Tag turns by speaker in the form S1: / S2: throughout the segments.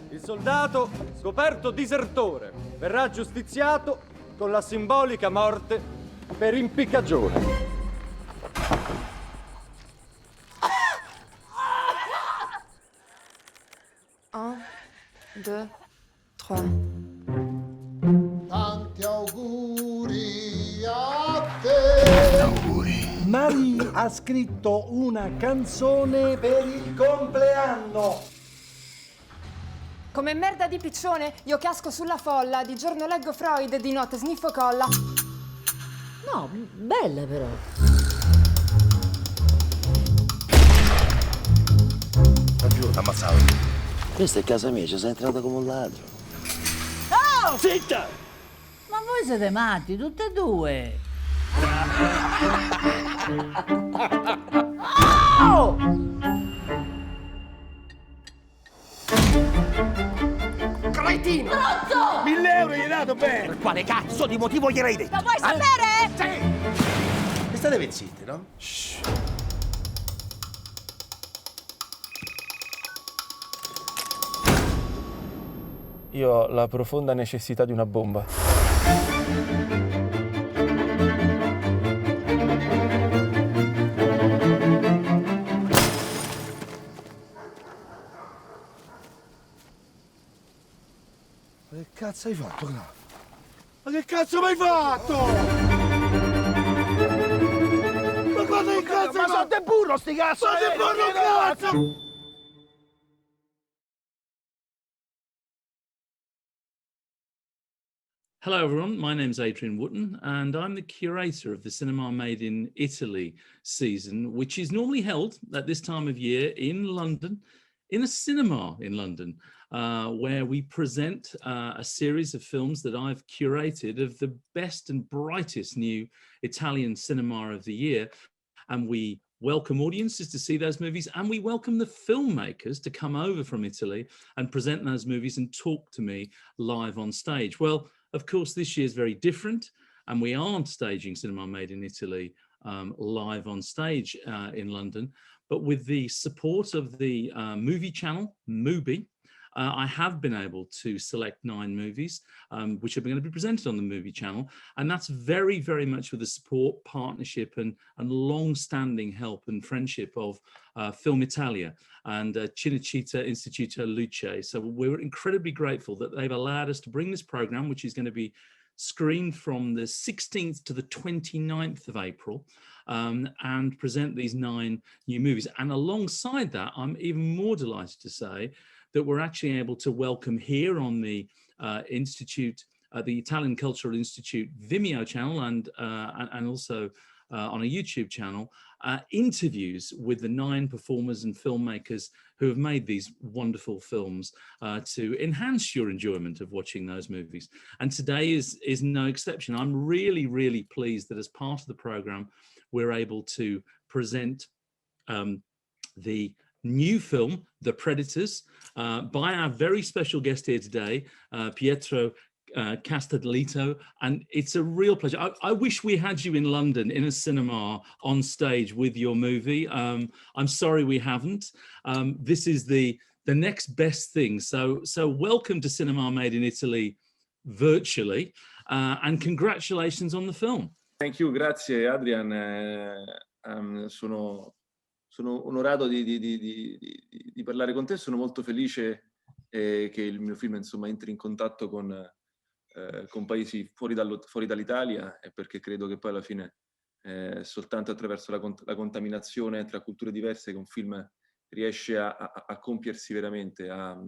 S1: Il soldato, scoperto disertore, verrà giustiziato con la simbolica morte per impiccagione.
S2: 1, 2, 3.
S3: Tanti auguri a te.
S4: Mari ha scritto una canzone per il compleanno.
S2: Come merda di piccione, io casco sulla folla, di giorno leggo Freud, di notte sniffo colla.
S5: No, bella però.
S6: Giuro, ammazzato. Questa è casa mia, ci sei entrata come un ladro.
S5: Oh!
S6: Zitta!
S5: Ma voi siete matti, tutte e due. Oh!
S6: Cretino!
S5: Pronto!
S6: 1000 euro gli hai dato bene! Per quale cazzo di motivo gliel'hai detto?
S5: Lo vuoi sapere?
S6: Sì! E state zitti, no? Shh.
S1: Io ho la profonda necessità di una bomba.
S6: Ma che cazzo hai fatto, Cla? Ma che cazzo mi hai fatto? Ma cosa che cazzo? Ma sono te burro sti cazzo! Ma te burro cazzo!
S7: Hello everyone, my name's Adrian Wotton and I'm the curator of the Cinema Made in Italy season, which is normally held at this time of year in London, in a cinema in London, where we present a series of films that I've curated of the best and brightest new Italian cinema of the year. And we welcome audiences to see those movies, and we welcome the filmmakers to come over from Italy and present those movies and talk to me live on stage. Well, of course, this year is very different, and we aren't staging Cinema Made in Italy live on stage in London, but with the support of the movie channel, Mubi, I have been able to select 9 movies, which are going to be presented on the Movie channel. And that's very, very much with the support, partnership, and long-standing help and friendship of Film Italia and Cinecittà Istituto Luce. So we're incredibly grateful that they've allowed us to bring this program, which is going to be screened from the 16th to the 29th of April, and present these 9 new movies. And alongside that, I'm even more delighted to say that we're actually able to welcome here on the Institute, the Italian Cultural Institute Vimeo channel, and also on a YouTube channel, interviews with the 9 performers and filmmakers who have made these wonderful films to enhance your enjoyment of watching those movies. And today is no exception. I'm really, really pleased that as part of the program, we're able to present the new film, The Predators, by our very special guest here today, Pietro Castellitto, and it's a real pleasure. I wish we had you in London in a cinema on stage with your movie. I'm sorry we haven't. This is the next best thing. So welcome to Cinema Made in Italy virtually, and congratulations on the film.
S8: Thank you, grazie Adrian. Sono onorato di parlare con te, sono molto felice che il mio film insomma entri in contatto con paesi fuori dall'Italia, perché credo che poi alla fine soltanto attraverso la contaminazione tra culture diverse che un film riesce a compiersi veramente, a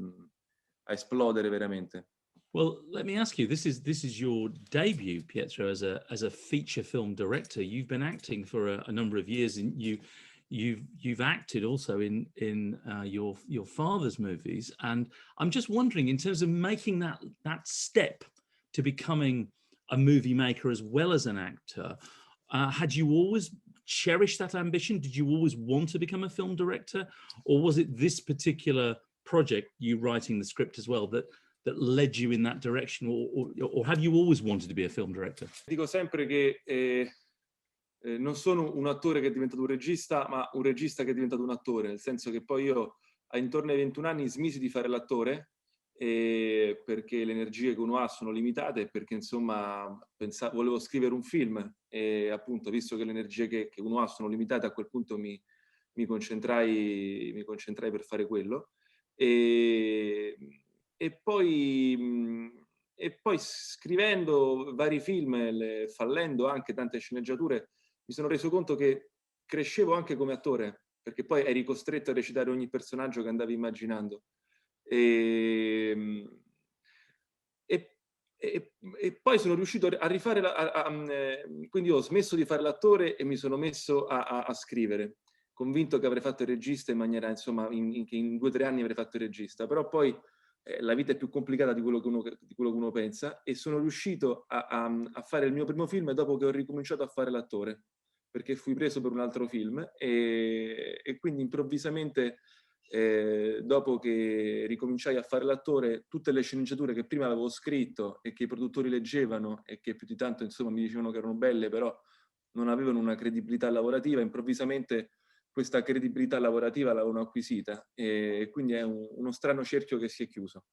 S8: esplodere veramente.
S7: Well, let me ask you, this is your debut, Pietro, as a feature film director. You've been acting for a number of years, and you've acted also in your father's movies, and I'm just wondering, in terms of making that step to becoming a movie maker as well as an actor, had you always cherished that ambition? Did you always want to become a film director, or was it this particular project, you writing the script as well, that led you in that direction, or have you always wanted to be a film director?
S8: Dico sempre che non sono un attore che è diventato un regista, ma un regista che è diventato un attore, nel senso che poi io intorno ai 21 anni smisi di fare l'attore, perché le energie che uno ha sono limitate e perché insomma volevo scrivere un film e appunto visto che le energie che uno ha sono limitate, a quel punto mi concentrai per fare quello e poi scrivendo vari film, fallendo anche tante sceneggiature, mi sono reso conto che crescevo anche come attore, perché poi eri costretto a recitare ogni personaggio che andavi immaginando. E poi sono riuscito a rifare, quindi ho smesso di fare l'attore e mi sono messo a scrivere, convinto che avrei fatto il regista in maniera, insomma, che in 2 o 3 anni avrei fatto il regista, però poi la vita è più complicata di quello che uno pensa e sono riuscito a fare il mio primo film dopo che ho ricominciato a fare l'attore, perché fui preso per un altro film e quindi improvvisamente dopo che ricominciai a fare l'attore, tutte le sceneggiature che prima avevo scritto e che i produttori leggevano e che più di tanto insomma mi dicevano che erano belle, però non avevano una credibilità lavorativa, improvvisamente questa credibilità lavorativa l'avevano acquisita e quindi è uno strano cerchio che si è chiuso.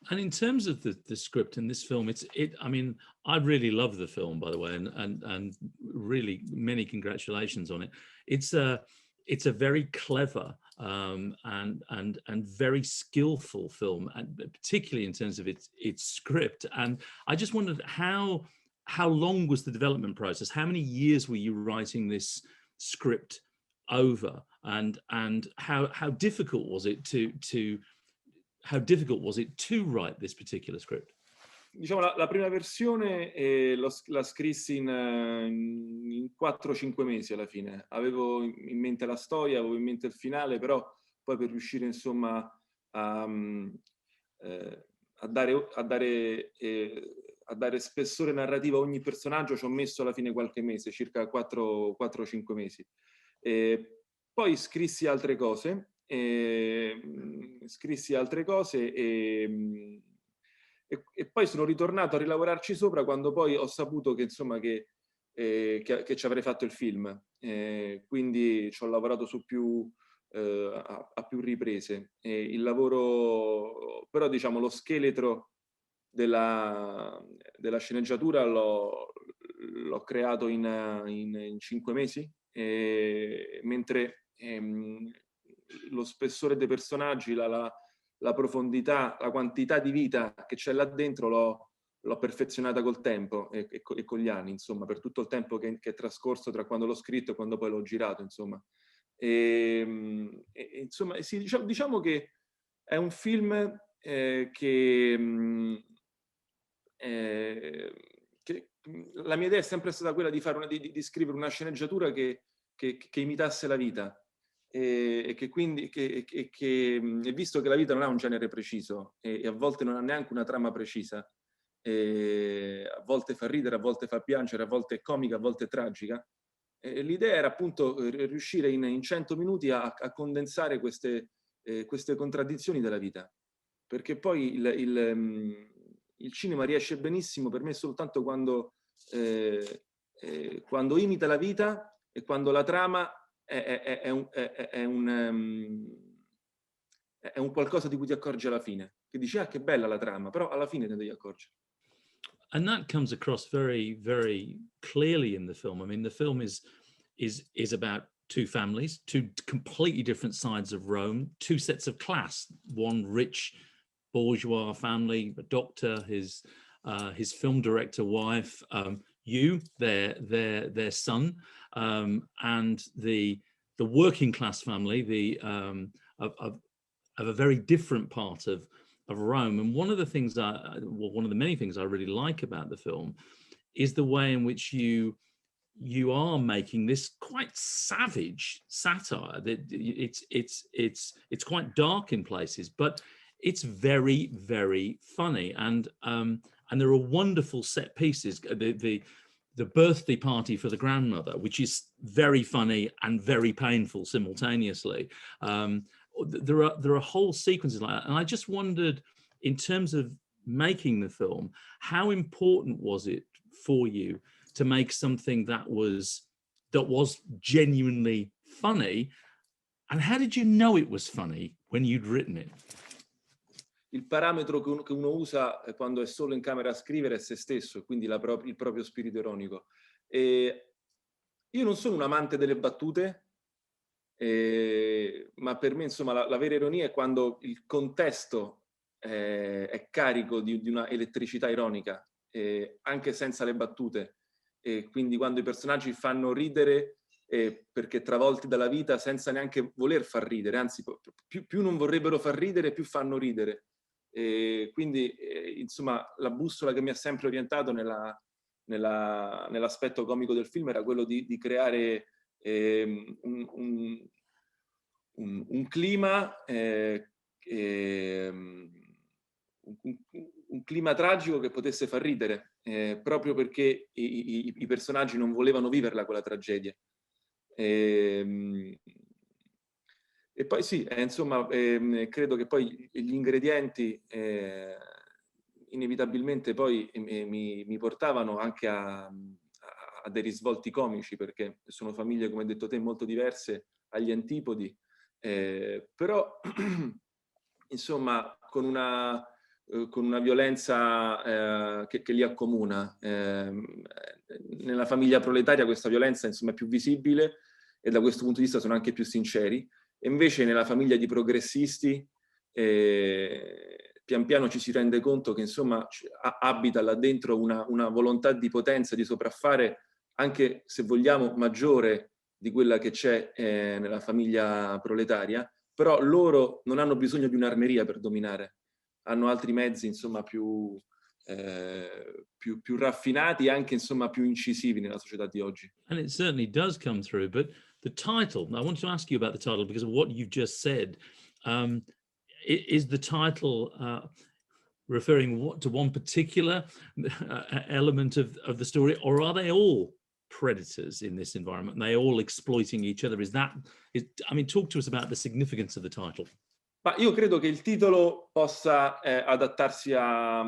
S7: And in terms of the script in this film, I mean, I really love the film, by the way, and really many congratulations on it. It's a very clever and very skillful film, and particularly in terms of its script. And I just wondered how long was the development process? How many years were you writing this script over, and how difficult was it to write this particular script?
S8: Diciamo la prima versione la scrissi in 4-5 mesi alla fine. Avevo in mente la storia, avevo in mente il finale, però poi per riuscire insomma a dare spessore narrativo a ogni personaggio ci ho messo alla fine qualche mese, circa 4-5 mesi. Poi scrissi altre cose e poi sono ritornato a rilavorarci sopra quando poi ho saputo che insomma che ci avrei fatto il film, quindi ci ho lavorato su a più riprese. Il lavoro, però diciamo lo scheletro della sceneggiatura l'ho creato in 5 mesi, mentre lo spessore dei personaggi, la profondità, la quantità di vita che c'è là dentro l'ho perfezionata col tempo e con gli anni, insomma, per tutto il tempo che è trascorso tra quando l'ho scritto e quando poi l'ho girato, insomma. Insomma, sì, diciamo che è un film che la mia idea è sempre stata quella di di scrivere una sceneggiatura che imitasse la vita. E che quindi visto che la vita non ha un genere preciso e a volte non ha neanche una trama precisa, a volte fa ridere, a volte fa piangere, a volte è comica, a volte è tragica, l'idea era appunto riuscire in 100 minuti a condensare queste contraddizioni della vita, perché poi il cinema riesce benissimo per me soltanto quando imita la vita e quando la trama è un qualcosa di cui ti accorgi alla fine, che dici che bella la trama, però alla fine te ne devi accorgere.
S7: And that comes across very, very clearly in the film. I mean, the film is about 2 families, 2 completely different sides of Rome, 2 sets of class, one rich bourgeois family, a doctor, his film director wife, you, their son, and the working class family, of a very different part of Rome. And one of the things one of the many things I really like about the film is the way in which you are making this quite savage satire. That it's quite dark in places, but it's very, very funny, and there are wonderful set pieces. The birthday party for the grandmother, which is very funny and very painful simultaneously. There are whole sequences like that, and I just wondered, in terms of making the film, how important was it for you to make something that was genuinely funny. And how did you know it was funny when you'd written it?
S8: Il parametro che uno usa quando è solo in camera a scrivere è se stesso, quindi il proprio spirito ironico. E io non sono un amante delle battute, ma per me, insomma, la vera ironia è quando il contesto è carico di una elettricità ironica, anche senza le battute. E quindi quando i personaggi fanno ridere perché travolti dalla vita senza neanche voler far ridere, anzi più non vorrebbero far ridere, più fanno ridere. Quindi insomma la bussola che mi ha sempre orientato nell'aspetto comico del film era quello di creare un clima un clima tragico che potesse far ridere, proprio perché i personaggi non volevano viverla quella tragedia. E poi sì, insomma, credo che poi gli ingredienti inevitabilmente poi mi portavano anche a dei risvolti comici, perché sono famiglie, come hai detto te, molto diverse, agli antipodi, però insomma con una violenza che li accomuna. Nella famiglia proletaria questa violenza, insomma, è più visibile e da questo punto di vista sono anche più sinceri. E invece nella famiglia di progressisti pian piano ci si rende conto che, insomma, abita là dentro una volontà di potenza, di sopraffare, anche se vogliamo maggiore di quella che c'è nella famiglia proletaria, però loro non hanno bisogno di un'armeria per dominare, hanno altri mezzi, insomma, più raffinati e anche, insomma, più incisivi nella società di oggi.
S7: And it certainly does come through, but the title, I wanted to ask you about the title because of what you've just said. Is the title referring to one particular element of the story, or are they all predators in this environment? Are they all exploiting each other? I mean, talk to us about the significance of the title.
S8: Ma io credo che il titolo possa adattarsi a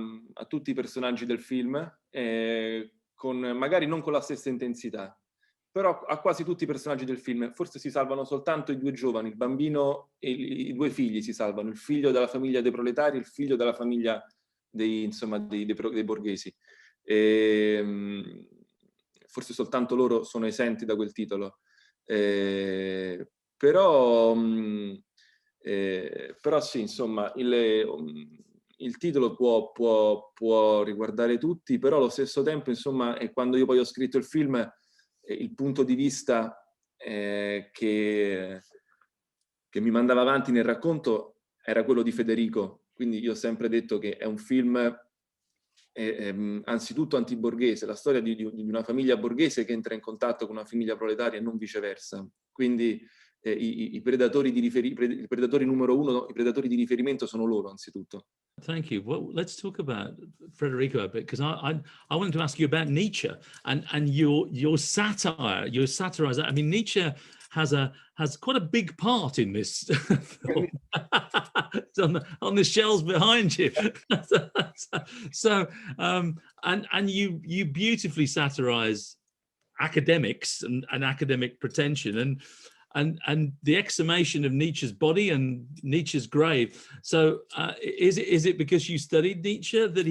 S8: tutti i personaggi del film, magari non con la stessa intensità, però a quasi tutti i personaggi del film. Forse si salvano soltanto i due giovani, il bambino e i due figli si salvano, il figlio della famiglia dei proletari e il figlio della famiglia dei borghesi. Forse soltanto loro sono esenti da quel titolo. Però sì, insomma, il titolo può riguardare tutti, però allo stesso tempo, insomma, quando io poi ho scritto il film, il punto di vista che mi mandava avanti nel racconto era quello di Federico. Quindi io ho sempre detto che è un film anzitutto antiborghese, la storia di una famiglia borghese che entra in contatto con una famiglia proletaria e non viceversa. Quindi i predatori numero uno, i predatori di riferimento sono loro anzitutto.
S7: Thank you. Well, let's talk about Federico a bit, because I wanted to ask you about Nietzsche and your satire, your satirizer. I mean, Nietzsche has quite a big part in this film. It's on the shelves behind you. So and you beautifully satirize academics and academic pretension and the exhumation of Nietzsche's body and Nietzsche's grave. So is it because you studied Nietzsche that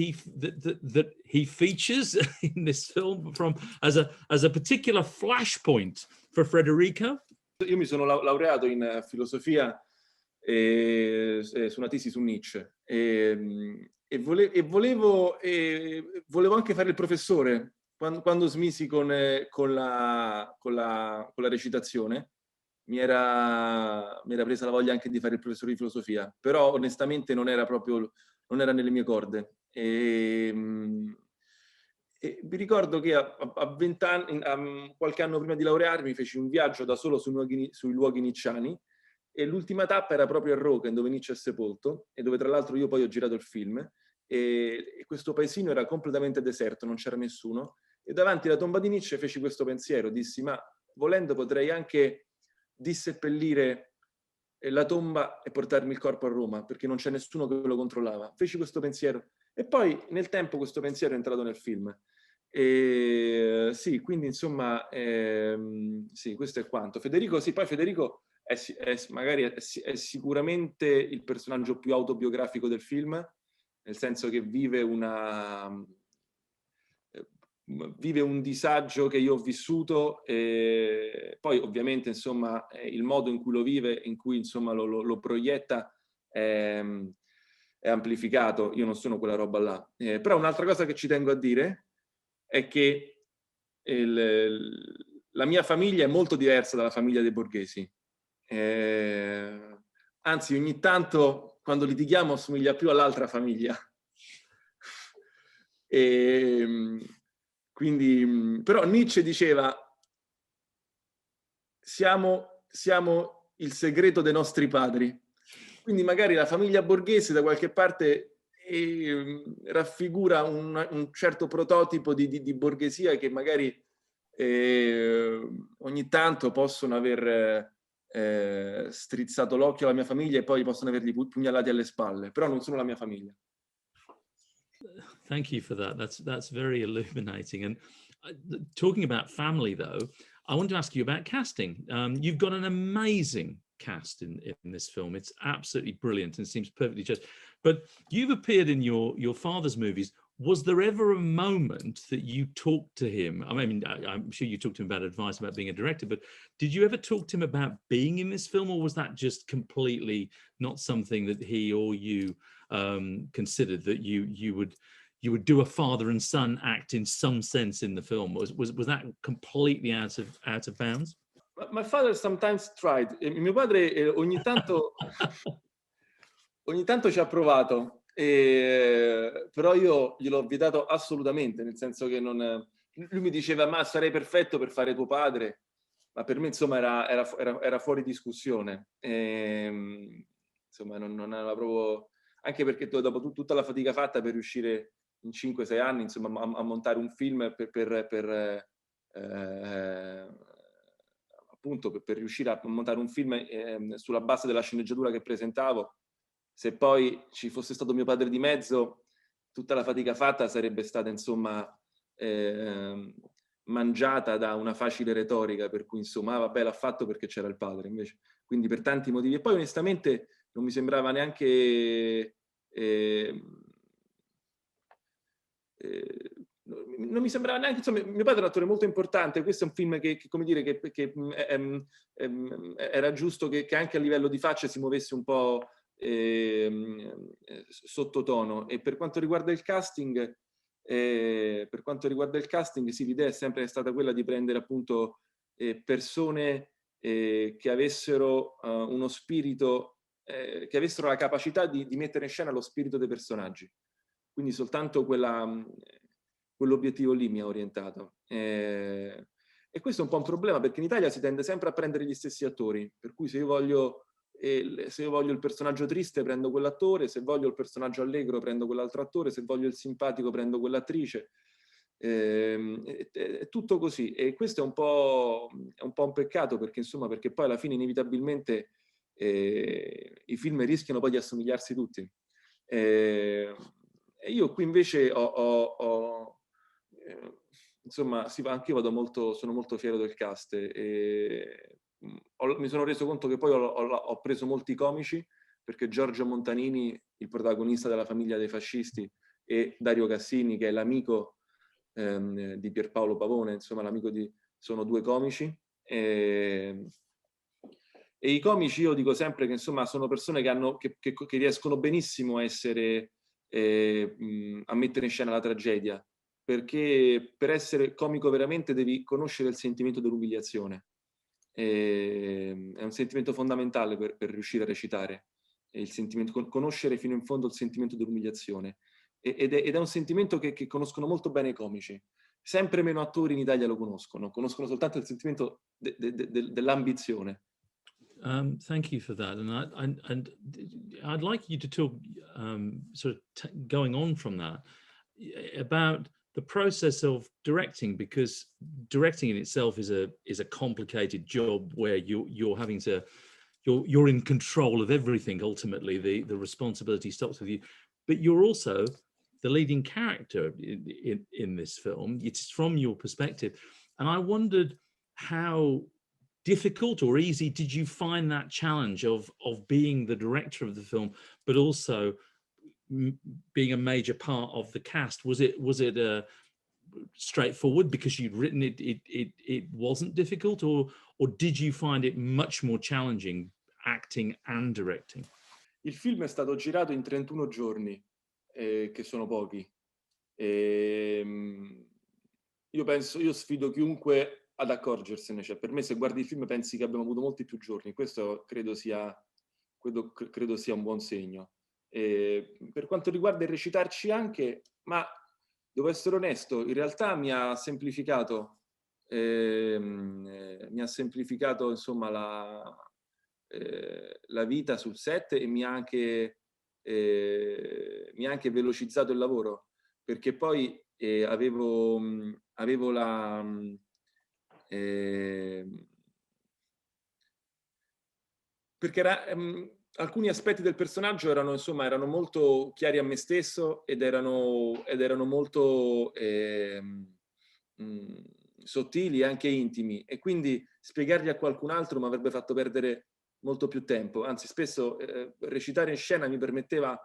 S7: he features in this film as a particular flashpoint for Federico?
S8: Io mi sono laureato in filosofia su una tesi su Nietzsche e volevo anche fare il professore quando smisi con la recitazione. Mi era presa la voglia anche di fare il professore di filosofia, però onestamente non era nelle mie corde. E vi ricordo che a 20 anni, qualche anno prima di laurearmi, feci un viaggio da solo sui luoghi nicciani, e l'ultima tappa era proprio a Roken, dove Nietzsche è sepolto, e dove tra l'altro io poi ho girato il film, e questo paesino era completamente deserto, non c'era nessuno, e davanti alla tomba di Nietzsche feci questo pensiero, dissi: ma volendo potrei anche disseppellire la tomba e portarmi il corpo a Roma, perché non c'è nessuno che lo controllava. Feci questo pensiero e poi nel tempo questo pensiero è entrato nel film, E, sì, quindi insomma, sì, questo è quanto. Federico, sì, poi Federico magari è sicuramente il personaggio più autobiografico del film, nel senso che vive un disagio che io ho vissuto, e poi ovviamente insomma il modo in cui lo vive, in cui insomma lo proietta è amplificato. Io non sono quella roba là. Però un'altra cosa che ci tengo a dire è che la mia famiglia è molto diversa dalla famiglia dei Borghesi. Anzi, ogni tanto quando litighiamo assomiglia più all'altra famiglia. Quindi, però Nietzsche diceva: siamo il segreto dei nostri padri. Quindi magari la famiglia Borghese da qualche parte raffigura un certo prototipo di borghesia che magari ogni tanto possono aver strizzato l'occhio alla mia famiglia e poi possono averli pugnalati alle spalle, però non sono la mia famiglia.
S7: Thank you for that. That's very illuminating. And talking about family, though, I want to ask you about casting. You've got an amazing cast in this film. It's absolutely brilliant and seems perfectly just. But you've appeared in your father's movies. Was there ever a moment that you talked to him? I mean, I'm sure you talked to him about advice about being a director, but did you ever talk to him about being in this film, or was that just completely not something that he or you considered, that you would do a father and son act in some sense in the film? Was that completely out of bounds?
S8: My father sometimes tried. Mio padre ogni tanto ci ha provato. Però io gliel'ho vietato assolutamente, nel senso che lui mi diceva: ma sarei perfetto per fare tuo padre, ma per me insomma era fuori discussione. Insomma non era proprio, anche perché dopo tutta la fatica fatta per riuscire in 5-6 anni insomma a montare un film appunto per riuscire a montare un film sulla base della sceneggiatura che presentavo, se poi ci fosse stato mio padre di mezzo, tutta la fatica fatta sarebbe stata insomma mangiata da una facile retorica, per cui insomma vabbè, l'ha fatto perché c'era il padre, invece. Quindi per tanti motivi. E poi onestamente non mi sembrava neanche non mi sembrava neanche, insomma, mio padre è un attore molto importante. Questo è un film che come dire, che era giusto che anche a livello di faccia si muovesse un po' sottotono. E per quanto riguarda il casting, sì, l'idea è sempre stata quella di prendere appunto persone che avessero uno spirito, che avessero la capacità di mettere in scena lo spirito dei personaggi. Quindi soltanto quell'obiettivo lì mi ha orientato. E questo è un po' un problema, perché in Italia si tende sempre a prendere gli stessi attori, per cui se io voglio il personaggio triste prendo quell'attore, se voglio il personaggio allegro prendo quell'altro attore, se voglio il simpatico prendo quell'attrice. È tutto così, e questo è un po' un peccato, perché insomma, perché poi alla fine inevitabilmente i film rischiano poi di assomigliarsi tutti. E io qui invece insomma, sì, anche io sono molto fiero del cast, mi sono reso conto che poi ho preso molti comici, perché Giorgio Montanini, il protagonista della Famiglia dei fascisti, e Dario Cassini, che è l'amico di Pierpaolo Pavone, insomma sono due comici, e i comici, io dico sempre che insomma sono persone che riescono benissimo a mettere in scena la tragedia, perché per essere comico veramente devi conoscere il sentimento dell'umiliazione. È un sentimento fondamentale per riuscire a recitare, conoscere fino in fondo il sentimento dell'umiliazione, ed è un sentimento che conoscono molto bene i comici. Sempre meno attori in Italia lo conoscono soltanto il sentimento dell'ambizione.
S7: Thank you for that, and I'd like you to talk, sort of going on from that, about the process of directing, because directing in itself is a complicated job where you're having to, you're in control of everything. Ultimately, the responsibility stops with you, but you're also the leading character in this film. It's from your perspective. And I wondered how difficult or easy did you find that challenge of being the director of the film, but also being a major part of the cast? Was it straightforward because you'd written it? It wasn't difficult, or did you find it much more challenging acting and directing?
S8: Il film è stato girato in 31 giorni, che sono pochi. Io sfido chiunque ad accorgersene. Cioè, per me, se guardi il film pensi che abbiamo avuto molti più giorni. Questo credo sia un buon segno. Per quanto riguarda il recitarci anche, ma devo essere onesto, in realtà mi ha semplificato insomma la vita sul set, e mi ha anche velocizzato il lavoro, perché poi avevo la perché alcuni aspetti del personaggio erano molto chiari a me stesso ed erano molto sottili e anche intimi, e quindi spiegarli a qualcun altro mi avrebbe fatto perdere molto più tempo. Anzi, spesso recitare in scena mi permetteva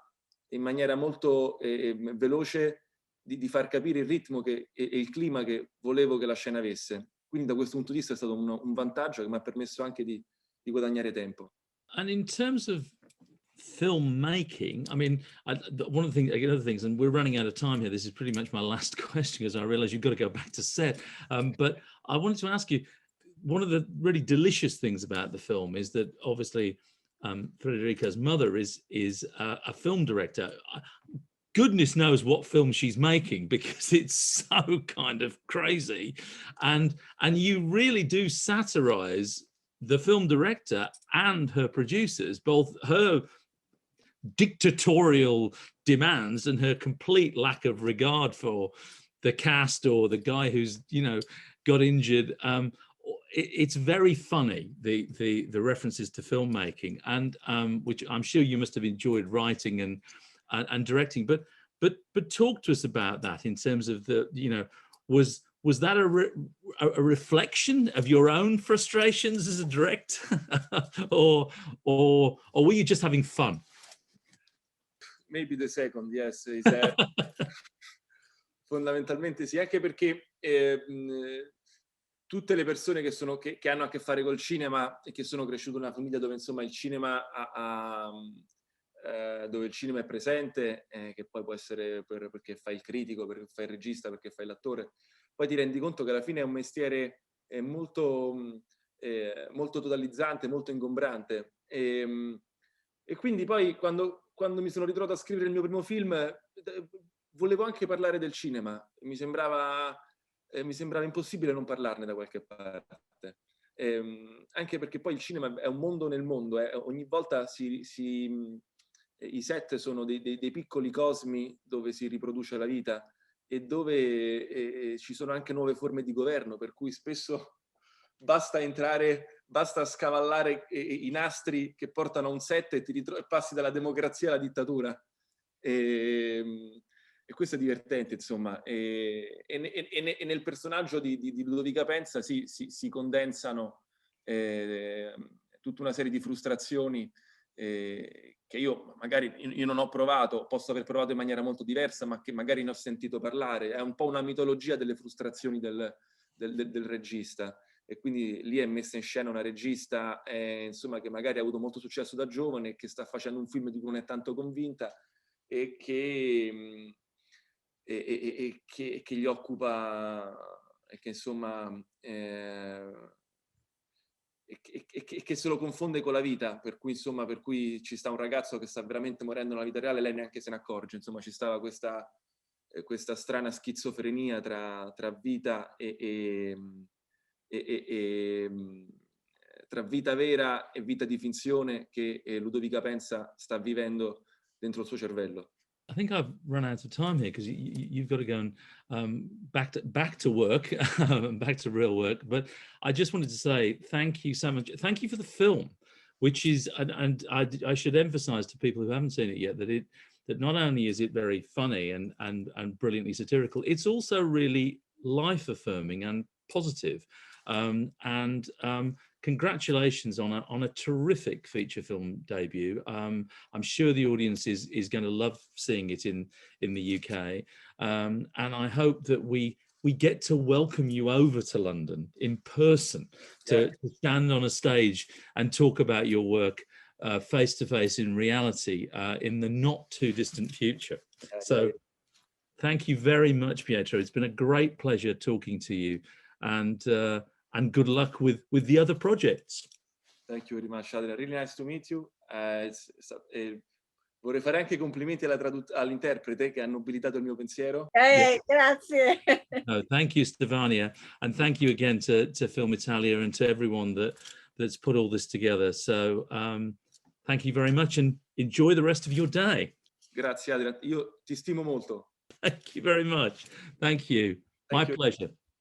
S8: in maniera molto veloce di far capire il ritmo e il clima che volevo che la scena avesse. Quindi da questo punto di vista è stato un vantaggio che mi ha permesso anche di guadagnare tempo.
S7: And in terms of filmmaking, I mean, one of the other things, and we're running out of time here, this is pretty much my last question because I realize you've got to go back to set, but I wanted to ask you, one of the really delicious things about the film is that obviously Federica's mother is a film director. Goodness knows what film she's making, because it's so kind of crazy, and you really do satirize the film director and her producers, both her dictatorial demands and her complete lack of regard for the cast or the guy who's, got injured. It's very funny, the references to filmmaking, and which I'm sure you must have enjoyed writing and directing. But talk to us about that in terms of was that a reflection of your own frustrations as a director, or were you just having fun?
S8: Maybe the second, yes. Fondamentalmente sì, anche perché tutte le persone che hanno a che fare col cinema e che sono cresciute in una famiglia dove insomma il cinema dove il cinema è presente, che poi può essere perché fai il critico, perché fai il regista, perché fai l'attore, poi ti rendi conto che alla fine è un mestiere molto totalizzante, molto ingombrante, e quindi poi quando mi sono ritrovato a scrivere il mio primo film volevo anche parlare del cinema, mi sembrava impossibile non parlarne da qualche parte, anche perché poi il cinema è un mondo nel mondo, ogni volta i set sono dei piccoli cosmi dove si riproduce la vita e dove ci sono anche nuove forme di governo, per cui spesso basta scavallare i nastri che portano a un set e passi dalla democrazia alla dittatura. E questo è divertente, insomma. E nel personaggio di Ludovica Penza si condensano tutta una serie di frustrazioni che io magari non ho provato, posso aver provato in maniera molto diversa, ma che magari ne ho sentito parlare. È un po' una mitologia delle frustrazioni del regista, e quindi lì è messa in scena una regista insomma, che magari ha avuto molto successo da giovane, che sta facendo un film di cui non è tanto convinta e che gli occupa, e che insomma che se lo confonde con la vita, per cui ci sta un ragazzo che sta veramente morendo nella vita reale, lei neanche se ne accorge, insomma ci stava questa strana schizofrenia tra vita tra vita vera e vita di finzione che Ludovica Penza sta vivendo dentro il suo cervello.
S7: I think I've run out of time here because you've got to go and back to work, back to real work. But I just wanted to say thank you so much. Thank you for the film, which is, and I should emphasize to people who haven't seen it yet, that that not only is it very funny and brilliantly satirical, it's also really life affirming and positive. Congratulations on a terrific feature film debut. I'm sure the audience is going to love seeing it in the UK, and I hope that we get to welcome you over to London in person to stand on a stage and talk about your work face to face in reality in the not too distant future. So thank you very much, Pietro. It's been a great pleasure talking to you, and good luck with the other projects.
S8: Thank you very much, Adrian. Really nice to meet you. Vorrei fare anche complimenti all'interprete che ha nobilitato il mio pensiero.
S5: Grazie.
S7: No, thank you, Stefania, and thank you again to Film Italia and to everyone that's put all this together. So thank you very much and enjoy the rest of your day.
S8: Grazie, Adrian. Io ti stimo molto.
S7: Thank you very much. Thank you. My pleasure.